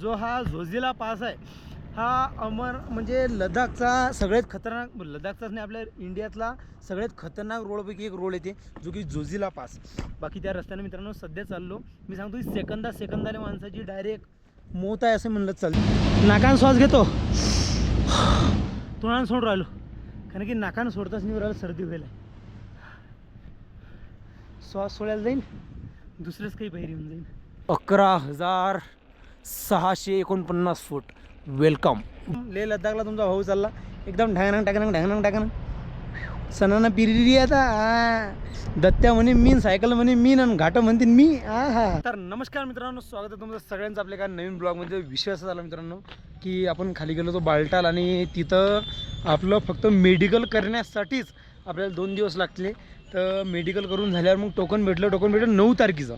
जो हा झोजिला पास आहे हा म्हणजे लडाखचा सगळ्यात खतरनाक, लडाखचाच नाही आपल्या इंडियातला सगळ्यात खतरनाक रोडपैकी एक रोड येते जो की झोजिला पास. बाकी त्या रस्त्याने मित्रांनो सध्या चाललो मी, सांगतो सेकंदाने माणसाची डायरेक्ट मौत आहे असं म्हणलं चालतं. नाकान श्वास घेतो, तोंडानं सोड राहिलो, कारण की नाकानं सोडताच नाही राहिलं, सर्दी व्हायला. श्वास सोडायला जाईन दुसरंच काही बाहेर येऊन जाईन. 11,649 फूट. वेलकम लेह लद्दाखला तुमचा भाऊ चालला एकदम ढांगणांग सणांना पिरिरी आता दत्त्या म्हणे मीन, सायकल म्हणे मीन, आणि घाट म्हणते मी. तर नमस्कार मित्रांनो, स्वागत आहे तुमचं सगळ्यांचं आपल्या एका नवीन ब्लॉगमध्ये. विषय असा झाला मित्रांनो की आपण खाली गेलो होतो बालटाल, आणि तिथं आपलं फक्त मेडिकल करण्यासाठीच आपल्याला 2 दिवस लागले. तर मेडिकल करून झाल्यावर मग टोकन भेटलं 9 तारखेचं,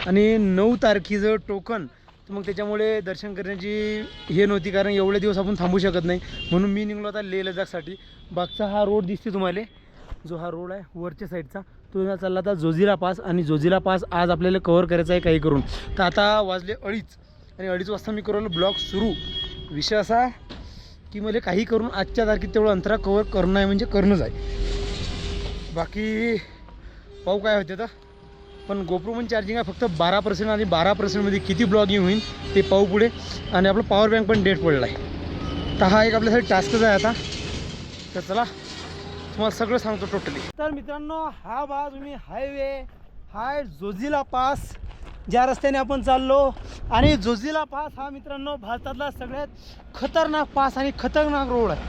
आणि 9 तारखेचं टोकन. तर मग त्याच्यामुळे दर्शन करण्याची हे नव्हती, कारण एवढे दिवस आपण थांबू शकत नाही, म्हणून मी निघलो आता लेह लडाखसाठी. बागचा हा रोड दिसते तुम्हाला, जो हा रोड आहे वरच्या साईडचा, तो चालला आता झोजिला पास. आणि झोजिला पास आज आपल्याला कव्हर करायचा आहे काही करून. तर आता वाजले 2:30, आणि 2:30 वाजता मी करू ब्लॉग सुरू. विषय असा की मला काही करून आजच्या तारखेत तेवढं अंतरा कव्हर करणं आहे, म्हणजे करणंच आहे. बाकी पाहू काय होते तर. पण गोप्रो पण चार्जिंग आहे फक्त 12%, आणि 12%मध्ये किती ब्लॉगिंग होईल ते पाहू पुढे. आणि आपलं पॉवर बँक पण डेट पडला आहे. तर हा एक आपल्यासाठी टास्कच आहे आता. तर चला तुम्हाला सगळं सांगतो टोटली. तर मित्रांनो हा बा तुम्ही हायवे हाय झोजिला पास, ज्या रस्त्याने आपण चाललो. आणि झोजिला पास हा मित्रांनो भारतातला सगळ्यात खतरनाक पास आणि खतरनाक रोड आहे.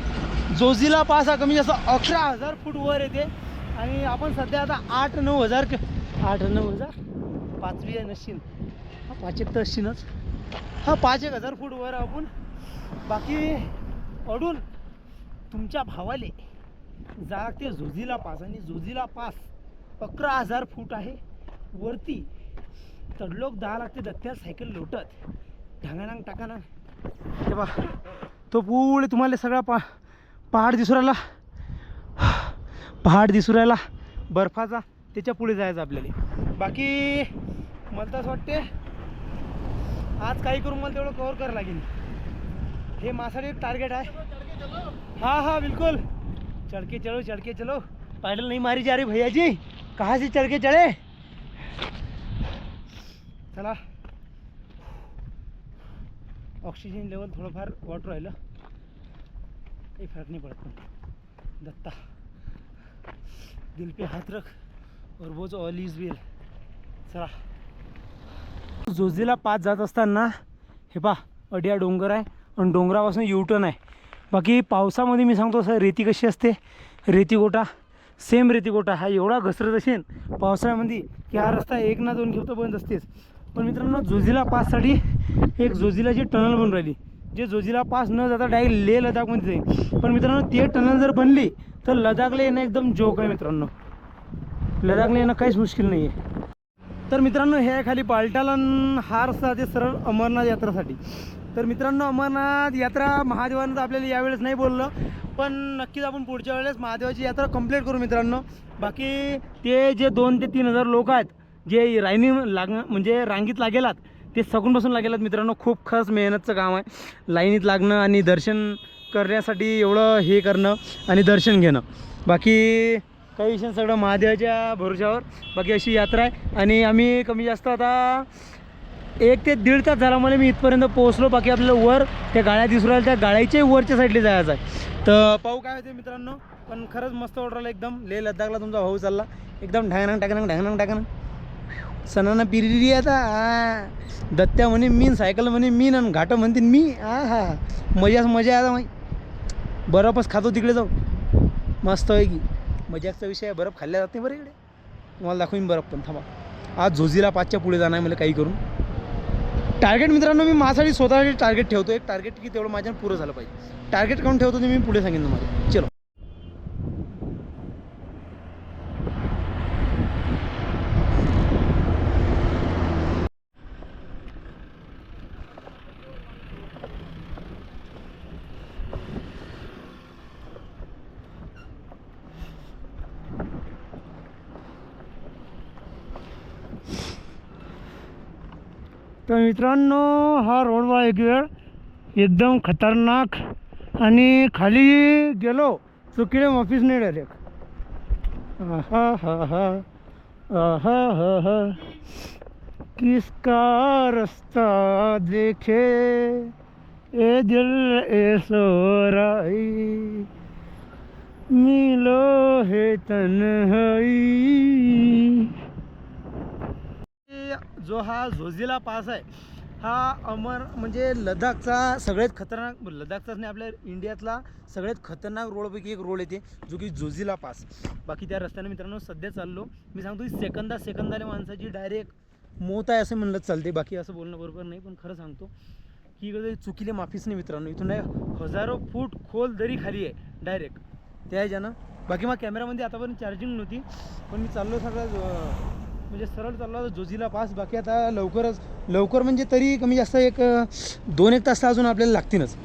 झोजिला पास हा कमी जास्त 11,000 फूट वर येते, आणि आपण सध्या आता 8-9 हजार 5वी आहे नशीन, हा 5 तर असशीनच, हा 5,000 फूट वर आपण. बाकी अडून तुमच्या भावाले जा लागते झोजिला पास, आणि झोजिला पास 11,000 फूट आहे वरती. तडलोक 10 लागते दत्त्या सायकल लोटत ढांगानांग टाकाना. तेव्हा तो पुढे तुम्हाला सगळा पहाड दिसू राहिला बर्फाचा, त्याच्या पुढे जायचं आपल्याला. बाकी मला तर असं वाटते आज काही करून मला तेवढं कव्हर करावं लागेल. हे माझ्यासाठी एक टार्गेट आहे. हाँ बिल्कुल, चढ़ के चलो, पैडल नहीं मारी जा रही भैया जी, कहाँ से चढ़ के चढ़े. चला ऑक्सिजन लेवल थोडंफार वाटू राहिलं, काही फरक नाही पडत. पण दत्ता दिल पे हाथ रख और वो जो ऑल इज वेल. चला झोजिला पास जात असताना हे पा अडिया डोंगर आहे, आणि डोंगरापासून युटर्न आहे. बाकी पावसामध्ये मी सांगतो असं रेती कशी असते, रेतीगोटा सेम रेतीगोटा हा एवढा घसरत असेल पावसाळ्यामध्ये की हा रस्ता 1 ना 2 खेप तर बंद असतेच. पण मित्रांनो झोजिला पाससाठी एक झोजिलाची टनल बनून राहिली, जे झोजिला पास न जाता डायरेक्ट लेह लडाखमध्ये जाईल. पण मित्रांनो ते टनल जर बनली तर लडाखला येणं एकदम जोक आहे मित्रांनो, लडाखला येणं काहीच मुश्किल नाही आहे. तर मित्रांनो हे खाली बालटाल, हा रस्ता ते सरळ अमरनाथ यात्रासाठी. तर मित्रांनो अमरनाथ यात्रा महादेवानं तर आपल्याला यावेळेस नाही बोललं, पण नक्कीच आपण पुढच्या वेळेस महादेवाची यात्रा कंप्लीट करू मित्रांनो. बाकी ते जे 2 ते 3 हजार लोक आहेत जे म्हणजे रांगीत लागेलात, ते सगूनपासून लागेलात मित्रांनो. खूप खास मेहनतचं काम आहे लाईनीत लागणं, आणि दर्शन करण्यासाठी एवढं हे करणं, आणि दर्शन घेणं. बाकी काही विषय सगळं महादेवाच्या भरोशावर. बाकी अशी यात्रा आहे, आणि आम्ही कमी जास्त आता 1 ते 1.5 तास झाला मला मी इथपर्यंत पोहोचलो. बाकी आपल्याला वर त्या गाड्या दिसू राहिल्या, त्या गाड्याच्या वरच्या साईडला जायचं आहे. तर पाहू काय होते मित्रांनो. पण खरंच मस्त ऑर्डर एकदम. लेह लडाखला तुमचा भाऊ चालला एकदम ढांगणांग टाकाना सणांना पिरिरी आता दत्त्या म्हणे मीन, सायकल म्हणे मीन, आणि घाट म्हणते मी. मजा आता माही बर्फच खातो तिकडे जाऊ मस्त आहे की. मजाकचा विषय आहे, बर्फ खाल्ल्या जात नाही बरं इकडे. तुम्हाला दाखवीन बर्फ, पण थांबा. आज झोजिला पासच्या पुढे जाणार आहे मला काही करून. टार्गेट मित्रांनो मी माझ्यासाठी स्वतःसाठी टार्गेट ठेवतो, एक टार्गेट की तेवढं माझ्यानं पुरं झालं पाहिजे. टार्गेट काऊन ठेवतो ते मी पुढे सांगेन तुम्हाला. चलो तर तर मित्रांनो हा रोड बा एक वेळ एकदम खतरनाक आणि खाली गेलो चुकीने ऑफिस नाही डायरेक्ट हा हा हा हा हा हा किसका रास्ता देखे ए दिल ए सोराई मिलो है तन्हाई। जो हा झोजिला पास आहे हा म्हणजे लडाखचा सगळ्यात खतरनाक, लडाखचाच नाही आपल्या इंडियातला सगळ्यात खतरनाक रोडपैकी एक रोड येते जो की झोजिला पास। बाकी त्या रस्त्याने मित्रांनो सध्या चाललो मी सांगतो सेकंदाला माणसाची डायरेक्ट मौत आहे असं म्हणलं चालते, बाकी असं बोलणं बरोबर नाही, पण खरं सांगतो की इकडे चुकीले माफीच नाही मित्रांनो। इथून हजारो फूट खोल दरी खाली आहे डायरेक्ट त्या ह्याच्यानं। बाकी मग कॅमेरामध्ये आतापर्यंत चार्जिंग नव्हती, पण मी चाललो सगळं म्हणजे सरळ चाललो झोजिला पास। बाकी आता लवकर म्हणजे तरी कमी जास्त एक 2-1 तास अजून आपल्याला लागतीलच।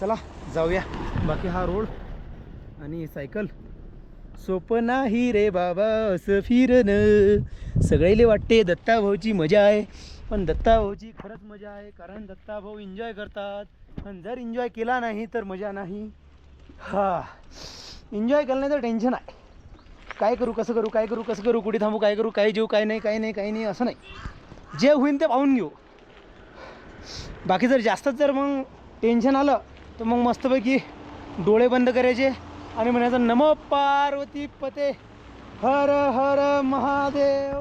चला जाऊया। बाकी हा रोड आणि सायकल सोपं नाही रे बाबा असं फिरणं। सगळ्याला वाटते दत्ता भाऊची मजा आहे, पण दत्ता भाऊची खरंच मजा आहे, कारण दत्ता भाऊ एन्जॉय करतात आणि जर एन्जॉय केला नाही तर मजा नाही। हा एन्जॉय केलं नाही तर टेन्शन आहे, काय करू कसं करू कुठे थांबू काय करू काय जेऊ काय नाही असं नाही, जे होईल ते पाहून घेऊ। बाकी जर जास्तच जर मग टेन्शन आलं तर मग मस्तपैकी डोळे बंद करायचे आणि म्हणायचं नमो पार्वती पते हर हर महादेव।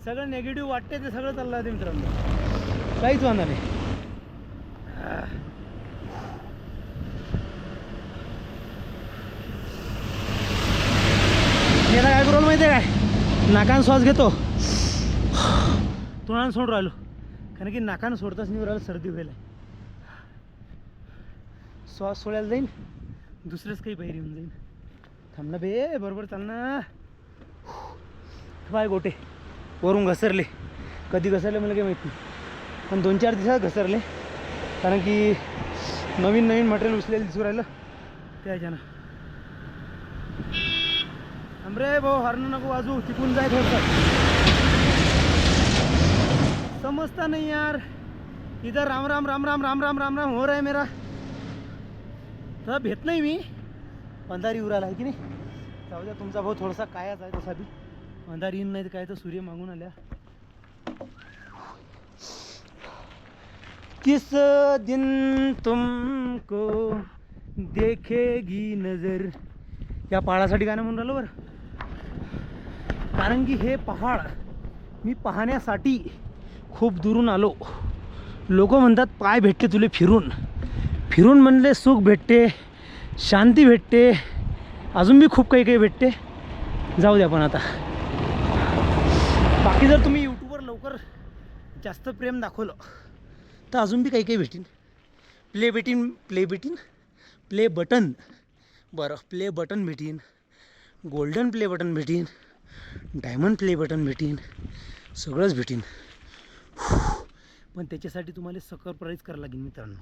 सगळं नेगेटिव्ह वाटते ते सगळं चाललं आहे मित्रांनो, काहीच वांधा नाही। मी आता काय करू माहिती आहे काय, नाकान श्वास घेतो तोंडानं सोडून राहिलो, कारण की नाकानं सोडताच नाही राहिलं, सर्दी व्हायला। श्वास सोडायला जाईन दुसरंच काही बाहेर येऊन जाईन। थांब ना बे, बरोबर चाल ना। बाय गोटे वरून घसरले, कधी घसरले मला काही माहीत नाही, पण 2-4 दिवसात घसरले, कारण की नवीन मटेरियल उचलेलं दिसू राहिलं त्या ह्याच्यानं। अमरे भाऊ हॉर्न नको वाजू, तिकून जाय थोडंसं, समजता नहीं यार इधर राम राम राम राम राम राम राम राम हो रहा है मेरा। तसा भेट नाही मी, अंधारी उराला आहे की नाही। जाऊ द्या, तुमचा भाऊ थोडासा कायाच आहे तसा बी, अंधार येईन नाही तर काय तर सूर्य मागून आल्या। किस दिन तुमको देखेगी नजर, या पहाडासाठी गाणं म्हणून राहिलो बरं, कारण की हे पहाड मी पाहण्यासाठी खूप दुरून आलो। लोक म्हणतात पाय भेटते तुले फिरून म्हणले सुख भेटते, शांती भेटते, अजून बी खूप काही भेटते। जाऊ द्या, पण आता बाकी जर तुम्ही यूट्यूबवर लवकर जास्त प्रेम दाखवलं तर अजून बी काही भेटीन। प्ले बटन बरं, प्ले बटन भेटीन, गोल्डन प्ले बटन भेटीन, डायमंड प्ले बटन भेटीन, सगळंच भेटीन, पण त्याच्यासाठी तुम्हाला सरप्राईज करावं लागेल मित्रांनो।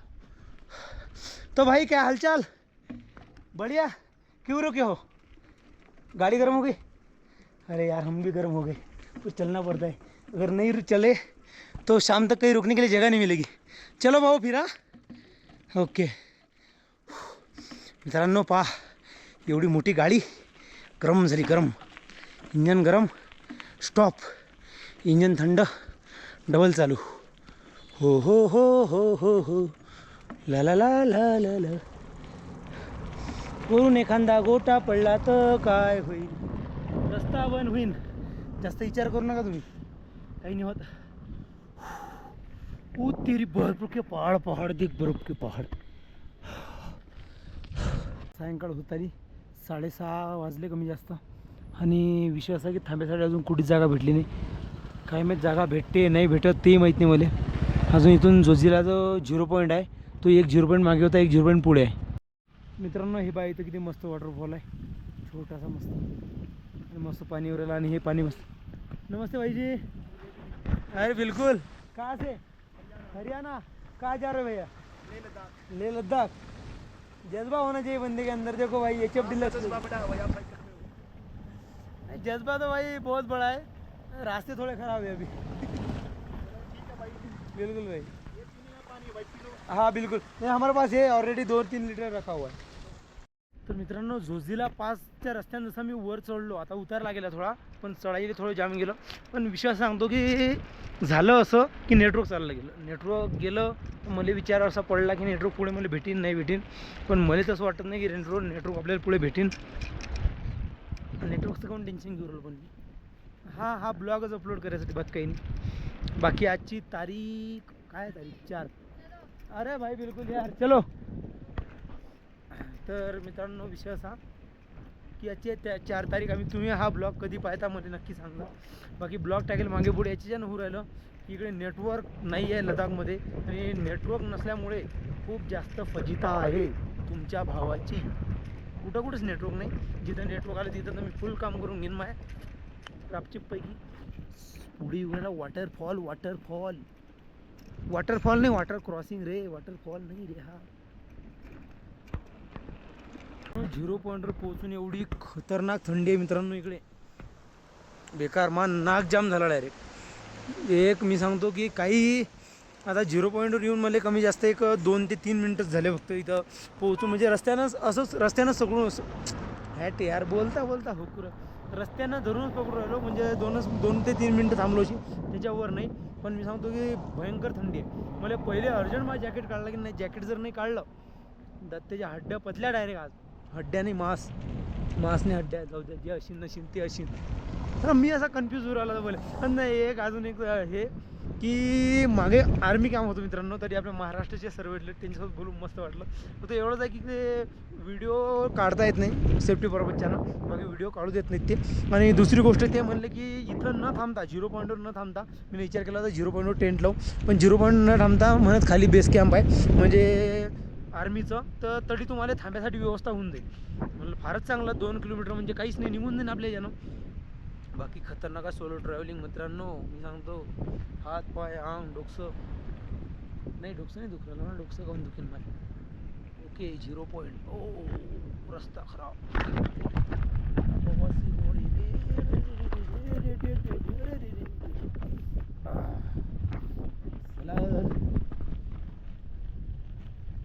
तो भाई क्या हालचाल, बढ़िया, क्यों रुके हो, गाड़ी गर्म हो गई? अरे यार हम भी गर्म हो गए, तो चलना पड़ता है, अगर नहीं चले तो शाम तक कहीं रुकने के लिए जगह नहीं मिलेगी। चलो भाऊ फिर, हाँ ओके। मित्रांनो पहा, एवढी मोठी गाडी गरम झाली, गरम इंजन, गरम स्टॉप, इंजन थंड, डबल चालू, हो हो हो हो हो हो ला ला ला ला ला ला। वरून एखादा गोटा पडला तर काय होईल, रस्ता बंद होईल, जास्त विचार करू नका तुम्ही, काही नाही होत। ओ तेरी बर्फ के पहाड़ देख, बर्फ के पहाड़। सायंकाळ होत आली, 6:30 वाजले कमी जास्त, आणि विषय असा की थांब्यासाठी अजून कुठेच जागा भेटली नाही। काय माहीत जागा भेटते नाही भेटत ते माहीत नाही मला। अजून इथून जोजिला जो 0 पॉईंट आहे तो एक 0 पॉईंट मागे होता, एक 0 पॉईंट पुढे आहे। मित्रांनो हे बाय इथं किती मस्त वॉटरफॉल आहे, छोटासा मस्त, आणि मस्त पाणी उरायला, आणि हे पाणी मस्त। नमस्ते भाई जी। अरे बिल्कुल, कहाँ से? हरियाणा। कहाँ जा रहे हो भैया? लेह लद्दाख। जज्बा होना चाहिए बंदे के अंदर। देखो भाई HF डिलक्स, जज्बा तो भाई बहुत बड़ा है, रास्ते थोड़े ख़राब है अभी। बिल्कुल भाई, हाँ बिल्कुल नहीं, हमारे पास ये ऑलरेडी 2-3 लीटर रखा हुआ है. तर मित्रांनो, झोझीला 5च्या रस्त्यानं जसं मी वर चढलो, आता उतार लागेला थोडा, पण चढाईला थोडं जाम गेलं. पण विषय सांगतो की झालं असं की नेटवर्क चाललं गेलं. नेटवर्क गेलं, मला विचार असा पडला की नेटवर्क पुढे मला भेटीन नाही भेटीन. पण मला तसं वाटत नाही की नेटवर्क आपल्याला पुढे भेटीन. नेटवर्कचं कोण टेन्शन घेऊ राहिलं पण मी. हा ब्लॉगच अपलोड करायसाठी बात काही नाही. बाकी आजची तारीख काय, तारीख 4. अरे भाई बिल्कुल यार, चलो. तर मित्रांनो, विषय असा की याची 4 तारीख आम्ही, तुम्ही हा ब्लॉग कधी पाहता मध्ये नक्की सांगा. बाकी ब्लॉग टाकेल मागे पुढे. याच्यानं होऊ राहिलं की इकडे नेटवर्क नाही आहे लडाखमध्ये, आणि नेटवर्क नसल्यामुळे खूप जास्त फजिता आहे तुमच्या भावाची. कुठंच नेटवर्क नाही. जिथं नेटवर्क आलं तिथं तर मी फुल काम करून घेईन माय रापचिपपैकी. पुढे येऊन वॉटरफॉल नाही, वॉटर क्रॉसिंग रे, वॉटरफॉल नाही रे. हा 0 पॉईंटवर पोहोचून एवढी खतरनाक थंडी आहे मित्रांनो इकडे, बेकार. नाक जाम झाला डायरेक्ट. एक मी सांगतो की काही आता 0 पॉईंटवर येऊन मला कमी जास्त एक 2 ते 3 मिनटच झाले फक्त इथं पोहोचून. म्हणजे रस्त्यानं सगळं हॅट यार, बोलता हुकुर रस्त्यानं धरूनच पकडून राहिलो. म्हणजे 2 ते 3 मिनटं थांबलो अशी, त्याच्यावर नाही. पण मी सांगतो की भयंकर थंडी आहे. मला पहिले अर्जंट माझं जॅकेट काढलं की नाही, जॅकेट जर नाही काढलं त्याच्या हड्ड्या पतल्या डायरेक्ट. आज हड्ड्याने मासने हड्ड्या, जाऊ द्या, जे अशीन नशीन ते अशीन. तर मी असा कन्फ्यूज होऊ राहिला बोले. पण नाही, अजून एक हे की मागे आर्मी काम होतं मित्रांनो, तरी आपल्या महाराष्ट्राचे सर्वेटले त्यांच्यासोबत बोलून मस्त वाटलं. फक्त एवढंच आहे की ते व्हिडिओ काढता येत नाही सेफ्टी पर्पजच्यानं, बाकी व्हिडिओ काढू देत नाहीत ते. आणि दुसरी गोष्ट ते म्हणले की इथं न थांबता, 0 पॉईंटवर न थांबता, मी विचार केला होता 0 पॉईंटवर टेंट लावू, पण 0 पॉईंट न थांबता म्हणत खाली बेस कॅम्प आहे म्हणजे आर्मीचं, तर तरी तुम्हाला थांब्यासाठी व्यवस्था होऊन जाईल. म्हणलं फारच चांगलं, 2 किलोमीटर म्हणजे काहीच नाही, निघून जाईन आपल्या यानं. बाकी खतरनाक सोलो ट्रॅव्हलिंग मित्रांनो, मी सांगतो. हात पाय अंग डोकसं नाही दुखलं ना, डोकसं काऊन दुखेल मला. Okay 0 point. ओ रस्ता खराब.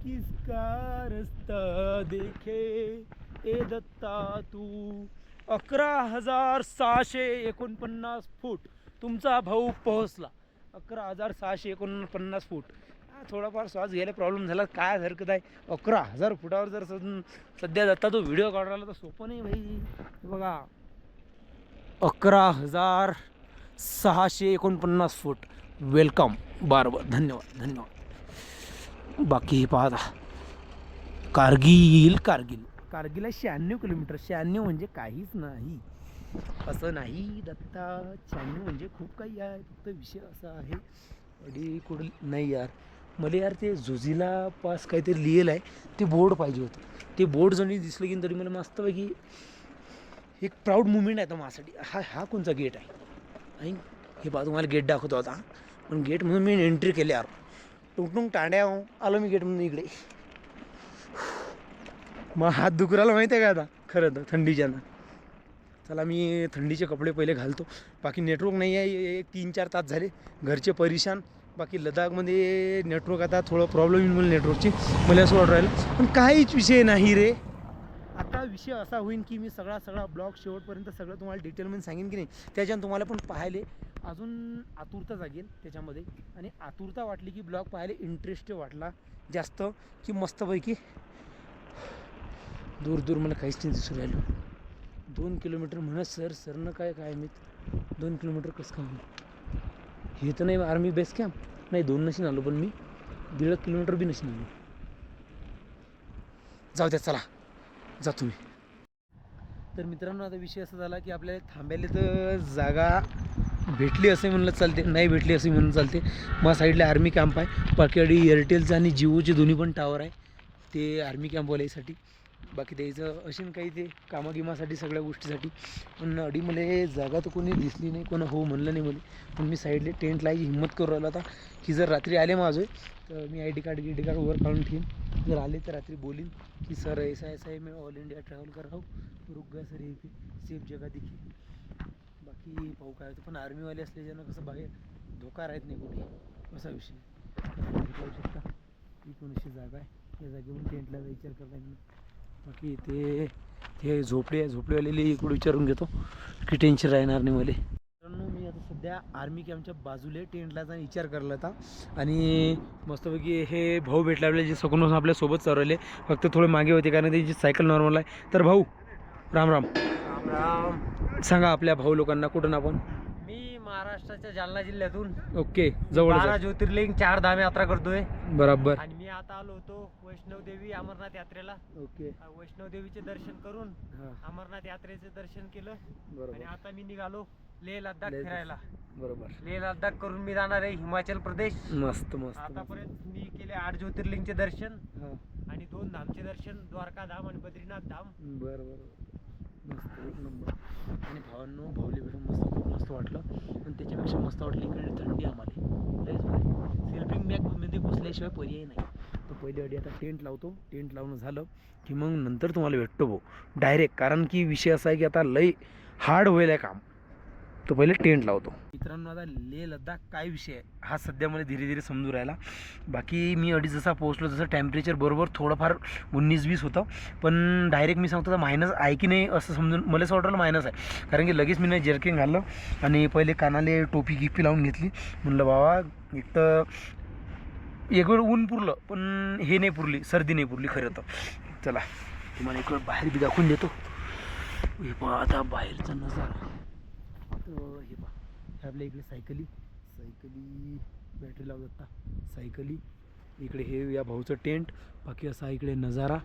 किसका रस्ता देखे ए दत्ता तू. 11,649 फूट तुमचा भाऊ पोहोचला. 11,649 फूट. थोडाफार श्वास घ्यायला प्रॉब्लेम झाला, काय हरकत आहे. 11,000 फुटावर जर सध्या दत्ता तो व्हिडिओ काढायला तर सोपं नाही भाई. बघा 11,649 फूट. वेलकम, बरोबर, धन्यवाद. बाकी पाहता कारगिल आहे 96 किलोमीटर. 96 म्हणजे काहीच नाही असं नाही दत्ता. 96 म्हणजे खूप काही आहे. फक्त विषय असा आहे अडी कुठं नाही यार, मला यार ते झोझीला पास काहीतरी लिहिलं आहे, ते बोर्ड पाहिजे होतं. ते बोर्ड जणी दिसलं की तरी मला मस्तपैकी एक प्राऊड मुवमेंट आहे तो माझ्यासाठी. हा कोणचा गेट आहे हे पहा, तुम्हाला गेट दाखवतो आता. पण गेट म्हणून मी एंट्री केली यार, टुंगटुंग टांड्या आलो मी गेट म्हणून इकडे. मग हात दुखराला माहिती आहे का आता खरं तर थंडीच्यानं. चला मी थंडीचे कपडे पहिले घालतो. बाकी नेटवर्क नाही आहे, 3-4 तास झाले, घरचे परेशान. बाकी लडाखमध्ये नेटवर्क आता थोडं प्रॉब्लेम येईल मला नेटवर्कची, मला असं वाटू राहिलं. पण काहीच विषय नाही रे. आता विषय असा होईल की मी सगळा ब्लॉग शेवटपर्यंत सगळं तुम्हाला डिटेलमध्ये सांगेन की नाही, त्याच्यानं तुम्हाला पण पाहायले अजून आतुरता जागेल त्याच्यामध्ये. आणि आतुरता वाटली की ब्लॉग पाहायला इंटरेस्ट वाटला जास्त की मस्तपैकी. दूर मला काहीच नाही दिसू राहिलं. 2 किलोमीटर म्हणत सरनं काय मी 2 किलोमीटर कसं काय म्हणून हे तर नाही आर्मी बेस कॅम्प नाही. 2 नशीन आलो, पण मी 1.5 किलोमीटर बी नशीन आलो. जाऊ द्या, चला जा तुम्ही. तर मित्रांनो, आता विषय असा झाला की आपल्याला थांबायला तर जागा भेटली असे म्हणलं चालते, नाही भेटली असे म्हणून चालते. मग साईडला आर्मी कॅम्प आहे, बाकी एअरटेलचं आणि जिओचे दोन्ही पण टावर आहे ते आर्मी कॅम्पवाल्यासाठी. बाकी त्याचं अशीन काही ते कामागिमासाठी सगळ्या गोष्टीसाठी. पण अडी मला जागा तर कोणी दिसली नाही, कोणा हो म्हणलं नाही मला. पण मी साईडला टेंट लावायची हिंमत करू राहिला आता की जर रात्री आले माझं तर मी ID कार्ड वर काढून ठेवीन. जर आले तर रात्री बोलीन की सर ऐसा है, मैं ऑल इंडिया ट्रॅव्हल कर रहा हूँ, रुक गया सर यहीं पे, सेफ जगह दिखी. बाकी पाहू काय होतं. पण आर्मीवाले असल्याच्यानं कसं बाहेर धोका राहत नाही कुठे. असा विषय. पाहू शकता ही पण अशी जागा आहे. या जागेवरून टेंटला विचार करता येईल. बाकी ते झोपडेवालेले इकडे विचारून घेतो की टेन्शन राहणार नाही मला. मित्रांनो मी आता सध्या आर्मी कॅम्पच्या बाजूला टेंटला जाऊन विचार करला होता आणि मस्तपैकी हे भाऊ भेटले आपले जे सकून आपल्या सोबत चालवले. फक्त थोडे मागे होते कारण त्यांची सायकल नॉर्मल आहे. तर भाऊ राम राम. राम राम. सांगा आपल्या भाऊ लोकांना कुठून आपण. मी महाराष्ट्राच्या जालना जिल्ह्यातून ओके जवळ 12 ज्योतिर्लिंग 4 धाम यात्रा करतोय. बरोबर. आणि मी आता आलो होतो वैष्णवदेवी अमरनाथ यात्रेला. ओके वैष्णवदेवीचे दर्शन करून हां अमरनाथ यात्रेचे दर्शन केलं. आणि बरोबर आता मी निघालो लेह लद्दाख लेह- फिरायला. बरोबर. लेह लद्दाख करून मी जाणार आहे हिमाचल प्रदेश. मस्त मस्त. आतापर्यंत मी केले 8 ज्योतिर्लिंगचे दर्शन हां आणि 2 धामचे दर्शन द्वारका धाम आणि बद्रीनाथ धाम. बरं बरं मस्त एक नंबर. आणि भावांनो भाऊली भेटून खूप मस्त वाटलं. आणि त्याच्यापेक्षा मस्त वाटलं इकडे थंडी आम्हाला लयच भारी. सेल्फिंग बॅगमध्ये घुसल्याशिवाय पर्याय नाही. तर पहिले अडी आता टेंट लावतो. टेंट लावणं झालं की मग नंतर तुम्हाला भेटतो भाऊ डायरेक्ट. कारण की विषय असा आहे की आता लय हार्ड होईल आहे काम. तो पहिले टेंट लावतो. मित्रांनो आता लेह लद्दाख काय विषय आहे हा सध्या मला धीरे धीरे समजू राहिला. बाकी मी अडीच जसा पोहोचलो जसं टेम्परेचर बरोबर थोडंफार 19-20 होतं. पण डायरेक्ट मी सांगतो तर मायनस आहे की नाही असं समजून मला असं वाटलं मायनस आहे. कारण की लगेच मी नाही जर्किंग घाललं आणि पहिले कानाले टोपी गिपी लावून घेतली. म्हणलं बाबा एक तर एक वेळ ऊन पुरलं पण हे नाही पुरली सर्दी नाही पुरली खरं तर. चला तुम्हाला एक वेळ बाहेर बी दाखवून देतो. हे पहा आता बाहेरचा नजारा. तर हे पहा हे आपल्या इकडे सायकली बॅटरी लावत आता सायकली. इकडे हे या भाऊचं टेंट. बाकी असा इकडे नजारा.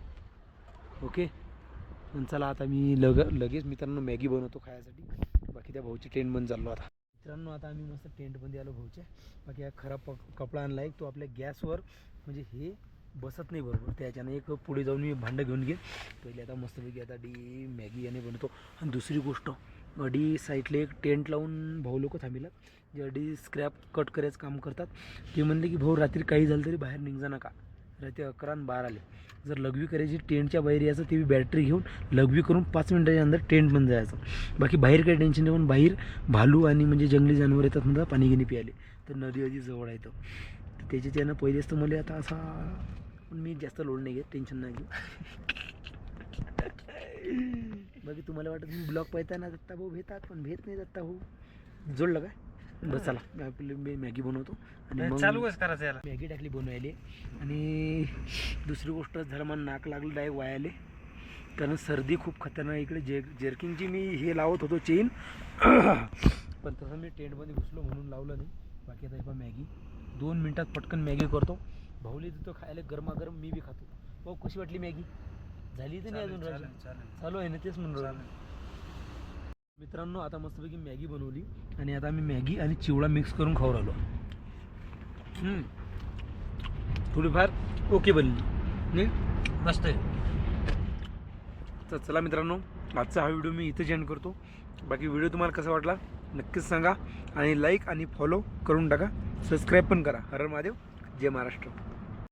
ओके आणि चला आता मी लगेच मित्रांनो मॅगी बनवतो खायसाठी. बाकी त्या भाऊची टेंट बंद चाललो आता. मित्रांनो आता आम्ही मस्त टेंटमध्ये आलो भाऊच्या. बाकी हा खराब कपडा आणला आहे तो आपल्या गॅसवर म्हणजे हे बसत नाही बरोबर. त्याच्यानं एक पुढे जाऊन मी भांडं घेऊन घे पहिले. आता मस्तपैकी आता मॅगी याने बनवतो. आणि दुसरी गोष्ट अडी साईडला एक टेंट लावून भाऊ लोक थांबिलात जे अडी स्क्रॅप कट करायचं काम करतात. ते म्हणले की भाऊ रात्री काही झालं तरी बाहेर निघजा नका. रात्री 11 आणि 12 आले. जर लघवी करायची टेंटच्या बाहेर यायचं ते बॅटरी घेऊन लघवी करून 5 मिनिटाच्या अंदर टेंट बंद जायचं. बाकी बाहेर काही टेन्शन नाही. पण बाहेर भालू आणि म्हणजे जंगली जनावर येतात म्हणतात पाणी गिनी प्यायले. तर नदी आधी जवळ आहे तर त्याच्यानं पहिलेच तर मला आता असा. पण मी जास्त लोड नाही घेत टेन्शन नाही घेऊ. बाकी तुम्हाला वाटत मी ब्लॉग पाहताना दत्ता भाऊ भेटतात पण भेट नाही दत्ता भाऊ जोडलं काय. बस चला आपली मी मॅगी बनवतो आणि मग चालूच करायचं याला. मॅगी टाकली बनवायला. आणि दुसरी गोष्ट झालं मला नाक लागलं डायरेक्ट वायाले. कारण सर्दी खूप खतरनाक इकडे. जर्किंगची मी हे लावत होतो चेन पण तसं मी टेंटमध्ये घुसलो म्हणून लावलं नाही. बाकी आता हे मॅगी 2 मिनटात पटकन मॅगी करतो. भाऊली देतो खायला गरमागरम. मी बी खातो. भाऊ कशी वाटली मॅगी. झाली तर नाही अजून चालू आहे ना तेच म्हणून. मित्रांनो आता मस्तपैकी मॅगी बनवली आणि आता आम्ही मॅगी आणि चिवडा मिक्स करून खाऊ राहिलो. थोडीफार ओके बनली नाही मस्त आहे. तर चला मित्रांनो आजचा हा व्हिडिओ मी इथं एंड करतो. बाकी व्हिडिओ तुम्हाला कसा वाटला नक्कीच सांगा आणि लाईक आणि फॉलो करून टाका. सबस्क्राईब पण करा. हर महादेव. जय महाराष्ट्र.